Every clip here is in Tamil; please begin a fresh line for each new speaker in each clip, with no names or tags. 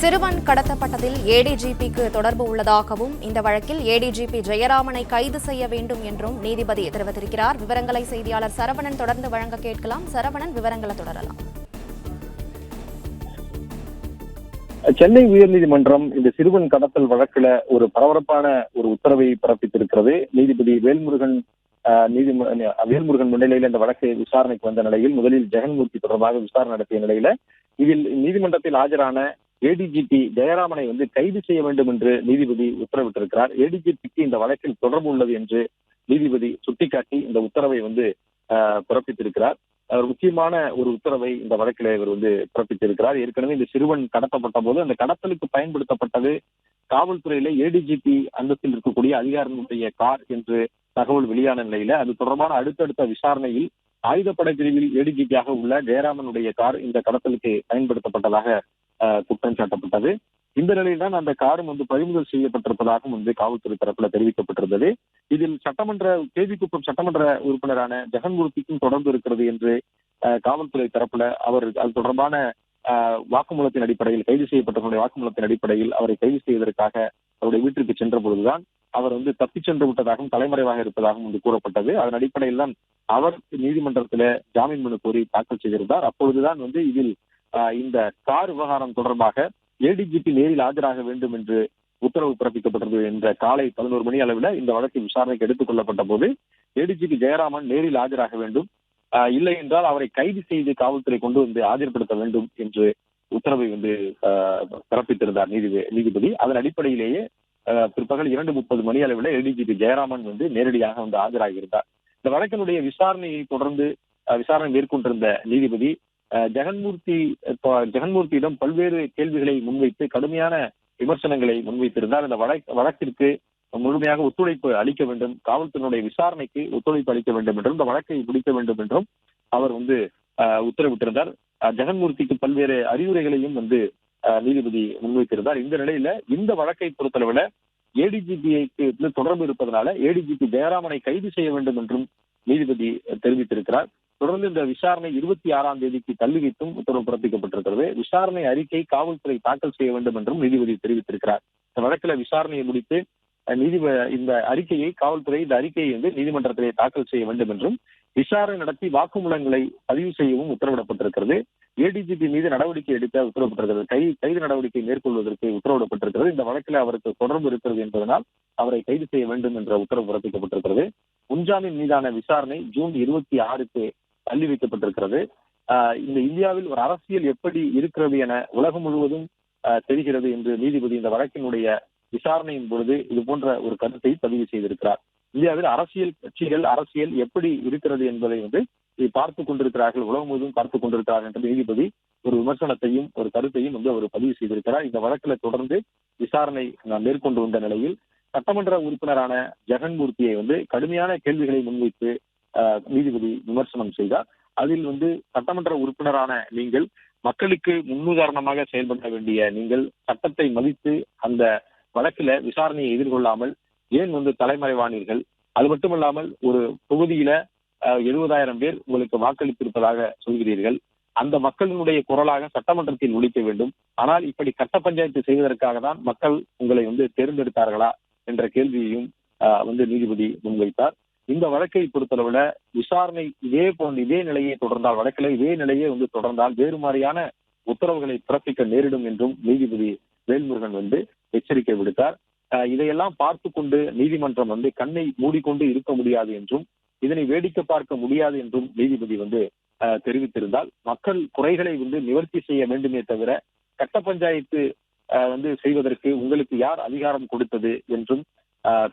சிறுவன் கடத்தப்பட்டதில் ஏடிஜிபிக்கு தொடர்பு உள்ளதாகவும் இந்த வழக்கில் ஏடிஜிபி ஜெயராமனை கைது செய்ய வேண்டும் என்றும் நீதிபதி தெரிவித்திருக்கிறார். விவரங்களை செய்தியாளர் சரவணன் தொடர்ந்து வழங்க கேட்கலாம். சரவணன், விவரங்களை தொடரலாம்.
சென்னை உயர்நீதிமன்றம் இந்த சிறுவன் கடத்தல் வழக்குல ஒரு பரபரப்பான ஒரு உத்தரவை பிறப்பித்திருக்கிறது. நீதிபதி வேல்முருகன் முன்னிலையில் இந்த வழக்கு விசாரணைக்கு வந்த நிலையில் முதலில் ஜெகன்மூர்த்தி தொடர்பாக விசாரணை நடத்திய நிலையில இதில் நீதிமன்றத்தில் ஆஜரான ஏடிஜிபி ஜெயராமனை கைது செய்ய வேண்டும் என்று நீதிபதி உத்தரவிட்டிருக்கிறார். ஏடிஜிபிக்கு இந்த வழக்கில் தொடர்பு உள்ளது என்று நீதிபதி சுட்டிக்காட்டி இந்த உத்தரவை பிறப்பித்திருக்கிறார். அவர் முக்கியமான ஒரு உத்தரவை இந்த வழக்கில் இவர் பிறப்பித்திருக்கிறார். ஏற்கனவே இந்த சிறுவன் கடத்தப்பட்ட போது அந்த கடத்தலுக்கு பயன்படுத்தப்பட்டது காவல்துறையில ஏடிஜிபி அந்தஸ்தில் இருக்கக்கூடிய அதிகாரிகளுடைய கார் என்று தகவல் வெளியான நிலையில அது தொடர்பான அடுத்தடுத்த விசாரணையில் ஆயுதப்படை பிரிவில் ஏடிஜிபியாக உள்ள ஜெயராமனுடைய கார் இந்த கடத்தலுக்கு பயன்படுத்தப்பட்டதாக குற்றம் சாட்டப்பட்டது. இந்த நிலையில் தான் அந்த காரும் பறிமுதல் செய்யப்பட்டிருப்பதாகவும் காவல்துறை தரப்புல தெரிவிக்கப்பட்டிருந்தது. இதில் கேவிக்குப்பம் சட்டமன்ற உறுப்பினரான ஜெகன்மூர்த்திக்கும் தொடர்பு இருக்கிறது என்று காவல்துறை தரப்புல அவர் அது தொடர்பான வாக்குமூலத்தின் அடிப்படையில் கைது செய்யப்பட்டவருடைய வாக்குமூலத்தின் அடிப்படையில் அவரை கைது செய்வதற்காக அவருடைய வீட்டிற்கு சென்ற பொழுதுதான் அவர் தப்பிச் சென்று விட்டதாகவும் தலைமறைவாக இருப்பதாகவும் கூறப்பட்டது. அதன் அடிப்படையில் தான் அவர் நீதிமன்றத்தில ஜாமீன் மனு கோரி தாக்கல் செய்திருந்தார். அப்பொழுதுதான் இதில் இந்த கார் விவகாரம் தொடர்பாக ஏடிஜிபி நேரில் ஆஜராக வேண்டும் என்று உத்தரவு பிறப்பிக்கப்பட்டது. என்ற காலை 11 மணி அளவில் இந்த வழக்கு விசாரணைக்கு எடுத்துக் கொள்ளப்பட்ட போது ஏடிஜிபி ஜெயராமன் நேரில் ஆஜராக வேண்டும், இல்லை என்றால் அவரை கைது செய்து காவல்துறை கொண்டு ஆஜர்படுத்த வேண்டும் என்று உத்தரவை பிறப்பித்திருந்தார் நீதிபதி. அதன் அடிப்படையிலேயே பிற்பகல் 2:30 மணி அளவில் ஏடிஜிபி ஜெயராமன் நேரடியாக ஆஜராகியிருந்தார். இந்த வழக்கினுடைய விசாரணையை தொடர்ந்து விசாரணை மேற்கொண்டிருந்த நீதிபதி ஜெகன்மூர்த்தியிடம் பல்வேறு கேள்விகளை முன்வைத்து கடுமையான விமர்சனங்களை முன்வைத்திருந்தார். இந்த வழக்கிற்கு முழுமையாக ஒத்துழைப்பு அளிக்க வேண்டும், காவல்துறையினுடைய விசாரணைக்கு ஒத்துழைப்பு அளிக்க வேண்டும் என்றும் இந்த வழக்கை முடிக்க வேண்டும் என்றும் அவர் உத்தரவிட்டிருந்தார். ஜெகன்மூர்த்திக்கு பல்வேறு அறிவுரைகளையும் நீதிபதி முன்வைத்திருந்தார். இந்த நிலையில இந்த வழக்கை பொறுத்தளவுல ஏடிஜிபிக்கு தொடர்பு இருப்பதனால ஏடிஜிபி ஜெயராமனை கைது செய்ய வேண்டும் என்றும் நீதிபதி தெரிவித்திருக்கிறார். தொடர்ந்து இந்த விசாரணை 26ஆம் தேதிக்கு தள்ளி வைத்தும் உத்தரவு பிறப்பிக்கப்பட்டிருக்கிறது. விசாரணை அறிக்கை காவல்துறை தாக்கல் செய்ய வேண்டும் என்றும் நீதிபதி தெரிவித்திருக்கிறார். இந்த வழக்கில் விசாரணையை முடித்து இந்த அறிக்கையை நீதிமன்றத்திலே தாக்கல் செய்ய வேண்டும் என்றும் விசாரணை நடத்தி வாக்குமூலங்களை பதிவு செய்யவும் உத்தரவிடப்பட்டிருக்கிறது. ஏடிஜிபி மீது நடவடிக்கை எடுக்க உத்தரவிட்டிருக்கிறது. கைது நடவடிக்கை மேற்கொள்வதற்கு உத்தரவிடப்பட்டிருக்கிறது. இந்த வழக்கில் அவருக்கு தொடர்பு இருக்கிறது என்பதனால் அவரை கைது செய்ய வேண்டும் என்ற உத்தரவு பிறப்பிக்கப்பட்டிருக்கிறது. முன்ஜாமீன் மீதான விசாரணை ஜூன் 26க்கு தள்ளி வைக்கப்பட்டிருக்கிறது. இந்த இந்தியாவில் ஒரு அரசியல் எப்படி இருக்கிறது என உலகம் முழுவதும் தெரிகிறது என்று நீதிபதி இந்த வழக்கினுடைய விசாரணையின் பொழுது இது போன்ற ஒரு கருத்தை பதிவு செய்திருக்கிறார். இந்தியாவில் அரசியல் எப்படி இருக்கிறது என்பதை பார்த்துக் கொண்டிருக்கிறார்கள், உலகம் முழுவதும் பார்த்துக் கொண்டிருக்கிறார்கள் என்று நீதிபதி ஒரு விமர்சனத்தையும் ஒரு கருத்தையும் அவர் பதிவு செய்திருக்கிறார். இந்த வழக்கில் தொடர்ந்து விசாரணை மேற்கொண்டு வந்த நிலையில் சட்டமன்ற உறுப்பினரான ஜெகன்மூர்த்தியை கடுமையான கேள்விகளை முன்வைத்து நீதிபதி விமர்சனம் செய்தார். அதில் சட்டமன்ற உறுப்பினரான நீங்கள் மக்களுக்கு முன்னுதாரணமாக செயல்பட வேண்டிய நீங்கள் சட்டத்தை மதித்து அந்த வழக்கில விசாரணையை எதிர்கொள்ளாமல் ஏன் தலைமறைவானீர்கள்? அது மட்டுமல்லாமல் ஒரு தொகுதியில 70,000 பேர் உங்களுக்கு வாக்களித்திருப்பதாக சொல்கிறீர்கள். அந்த மக்களினுடைய குரலாக சட்டமன்றத்தில் ஒலிக்க வேண்டும். ஆனால் இப்படி கட்ட பஞ்சாயத்து செய்வதற்காக தான் மக்கள் உங்களை தேர்ந்தெடுத்தார்களா என்ற கேள்வியையும் நீதிபதி முன்வைத்தார். இந்த வழக்கை பொறுத்தளவுல விசாரணை இதே நிலையை தொடர்ந்தால் வழக்கில இதே நிலையே தொடர்ந்தால் வேறு மாதிரியான உத்தரவுகளை பிறப்பிக்க நேரிடும் என்றும் நீதிபதி வேல்முருகன் எச்சரிக்கை விடுத்தார். இதையெல்லாம் பார்த்து கொண்டு நீதிமன்றம் கண்ணை மூடிக்கொண்டு இருக்க முடியாது என்றும் இதனை வேடிக்கை பார்க்க முடியாது என்றும் நீதிபதி தெரிவித்திருந்தால் மக்கள் குறைகளை நிவர்த்தி செய்ய வேண்டுமே தவிர கட்ட பஞ்சாயத்து செய்வதற்கு உங்களுக்கு யார் அதிகாரம் கொடுத்தது என்றும்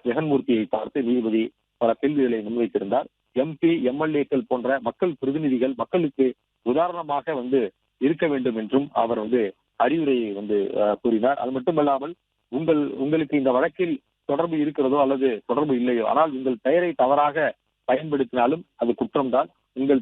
ஜெகன்மூர்த்தியை பார்த்து நீதிபதி பல கேள்விகளை முன்வைத்திருந்தார். எம்பி, எம்எல்ஏக்கள் போன்ற மக்கள் பிரதிநிதிகள் மக்களுக்கு உதாரணமாக இருக்க வேண்டும் என்றும் அவர் அறிவுரையை கூறினார். அது மட்டுமல்லாமல் உங்களுக்கு இந்த வழக்கில் தொடர்பு இருக்கிறதோ அல்லது தொடர்பு இல்லையோ, ஆனால் உங்கள் பெயரை தவறாக பயன்படுத்தினாலும் அது குற்றம்தான். உங்கள்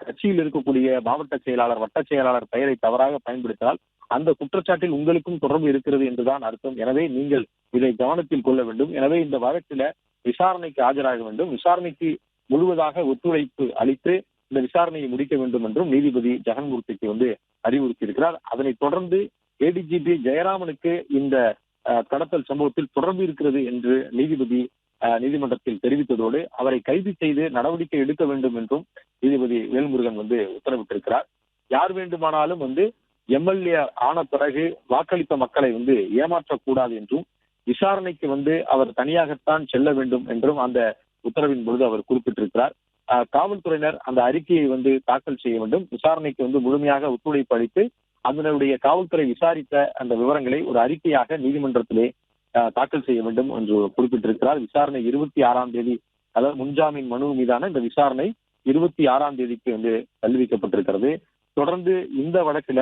கட்சியில் இருக்கக்கூடிய மாவட்ட செயலாளர், வட்ட செயலாளர் பெயரை தவறாக பயன்படுத்தினால் அந்த குற்றச்சாட்டில் உங்களுக்கும் தொடர்பு இருக்கிறது என்றுதான் அர்த்தம். எனவே நீங்கள் இதை கவனத்தில் கொள்ள வேண்டும். எனவே இந்த வழக்கில விசாரணைக்கு ஆஜராக வேண்டும், விசாரணைக்கு முழுவதாக ஒத்துழைப்பு அளித்து இந்த விசாரணையை முடிக்க வேண்டும் என்றும் நீதிபதி ஜெகன்மூர்த்திக்கு அறிவுறுத்தி இருக்கிறார். அதனைத் தொடர்ந்து ஏடிஜிபி ஜெயராமனுக்கு இந்த கடத்தல் சம்பவத்தில் தொடர்பு இருக்கிறது என்று நீதிபதி நீதிமன்றத்தில் தெரிவித்ததோடு அவரை கைது செய்து நடவடிக்கை எடுக்க வேண்டும் என்றும் நீதிபதி வேல்முருகன் உத்தரவிட்டிருக்கிறார். யார் வேண்டுமானாலும் எம்எல்ஏ ஆன பிறகு வாக்களித்த மக்களை ஏமாற்றக்கூடாது என்றும் விசாரணைக்கு அவர் தனியாகத்தான் செல்ல வேண்டும் என்றும் அந்த உத்தரவின் பொழுது அவர் குறிப்பிட்டிருக்கிறார். காவல்துறையினர் அந்த அறிக்கையை தாக்கல் செய்ய வேண்டும். விசாரணைக்கு முழுமையாக ஒத்துழைப்பு அளித்து அதனுடைய காவல்துறை விசாரித்த அந்த விவரங்களை ஒரு அறிக்கையாக நீதிமன்றத்திலே தாக்கல் செய்ய வேண்டும் என்று குறிப்பிட்டிருக்கிறார். விசாரணை 26ஆம் தேதி, அதாவது முன்ஜாமீன் மனு மீதான இந்த விசாரணை 26ஆம் தேதிக்கு தள்ளி வைக்கப்பட்டிருக்கிறது. தொடர்ந்து இந்த வழக்குல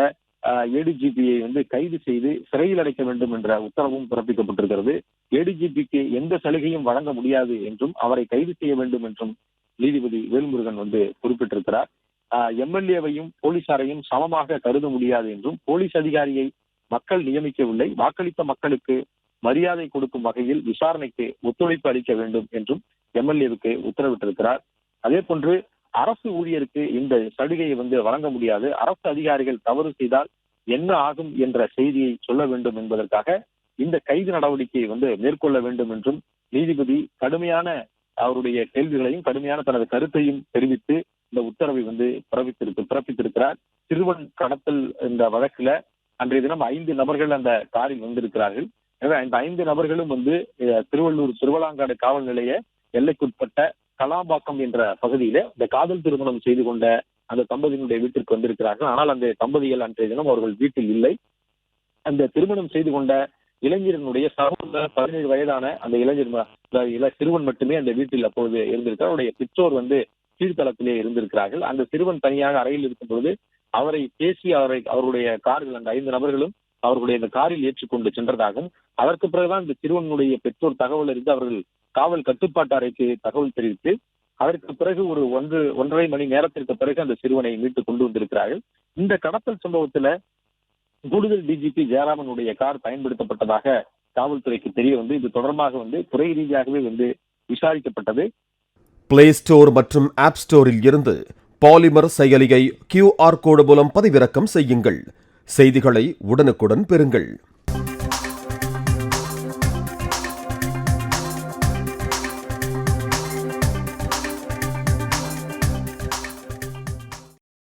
ஏடிஜிபியை கைது செய்து சிறையில் அடைக்க வேண்டும் என்ற உத்தரவும் பிறப்பிக்கப்பட்டிருக்கிறது. ஏடிஜிபிக்கு எந்த சலுகையும் வழங்க முடியாது என்றும் அவரை கைது செய்ய வேண்டும் என்றும் நீதிபதி வேல்முருகன் குறிப்பிட்டிருக்கிறார். எம்எல்ஏவையும் போலீசாரையும் சமமாக கருத முடியாது என்றும் போலீஸ் அதிகாரியை மக்கள் நியமிக்கவில்லை, வாக்களித்த மக்களுக்கு மரியாதை கொடுக்கும் வகையில் விசாரணைக்கு ஒத்துழைப்பு அளிக்க வேண்டும் என்றும் எம்எல்ஏவுக்கு உத்தரவிட்டிருக்கிறார். அதே போன்று அரசு ஊழியருக்கு இந்த சலுகையை வழங்க முடியாது, அரசு அதிகாரிகள் தவறு செய்தால் என்ன ஆகும் என்ற செய்தியை சொல்ல வேண்டும் என்பதற்காக இந்த கைது நடவடிக்கையை மேற்கொள்ள வேண்டும் என்றும் நீதிபதி கடுமையான அவருடைய கேள்விகளையும் கடுமையான தனது கருத்தையும் தெரிவித்து இந்த உத்தரவை பிறப்பித்திருக்கிறார். சிறுவன் கடத்தல் இந்த வழக்குல அன்றைய தினம் 5 நபர்கள் அந்த காரில் வந்திருக்கிறார்கள். எனவே அந்த 5 நபர்களும் திருவள்ளூர் திருவலாங்காடு காவல் நிலைய எல்லைக்குட்பட்ட கலாம்பாக்கம் என்ற பகுதியில இந்த காதல் திருமணம் செய்து கொண்ட அந்த தம்பதியினுடைய வீட்டிற்கு வந்திருக்கிறார்கள். ஆனால் அந்த தம்பதிகள் அன்றைய தினம் அவர்கள் வீட்டில் இல்லை. அந்த திருமணம் செய்து கொண்ட இளைஞரனுடைய சகோதரர் 17 வயதான அந்த சிறுவன் மட்டுமே அந்த வீட்டில் அப்பொழுது இருந்திருக்கிறார். அவருடைய பெற்றோர் கீழ்த்தளத்திலே இருந்திருக்கிறார்கள். அந்த சிறுவன் தனியாக அறையில் இருக்கும் பொழுது அவரை பேசி அவருடைய கார்கள் அந்த 5 நபர்களும் அவர்களுடைய இந்த காரில் ஏற்றுக்கொண்டு சென்றதாகவும் அதற்கு பிறகுதான் இந்த சிறுவனுடைய பெற்றோர் தகவல் அறிந்து அவர்கள் காவல் கட்டுப்பாட்டு அறைக்கு தகவல் தெரிவித்து அதற்கு பிறகு ஒரு 1.5 மணி நேரத்திற்கு பிறகு அந்த சிறுவனை மீட்டு கொண்டு வந்திருக்கிறார்கள். இந்த கடத்தல் சம்பவத்துல கூடுதல் டிஜிபி ஜெயராமனுடைய கார் பயன்படுத்தப்பட்டதாக காவல்துறைக்கு தெரிய இது தொடர்பாக துறை ரீதியாகவே விசாரிக்கப்பட்டது.
பிளே ஸ்டோர் மற்றும் ஆப் ஸ்டோரில் இருந்து பாலிமர் செயலியை QR கோடு மூலம் பதிவிறக்கம் செய்யுங்கள். செய்திகளை உடனுக்குடன் பெறுங்கள்.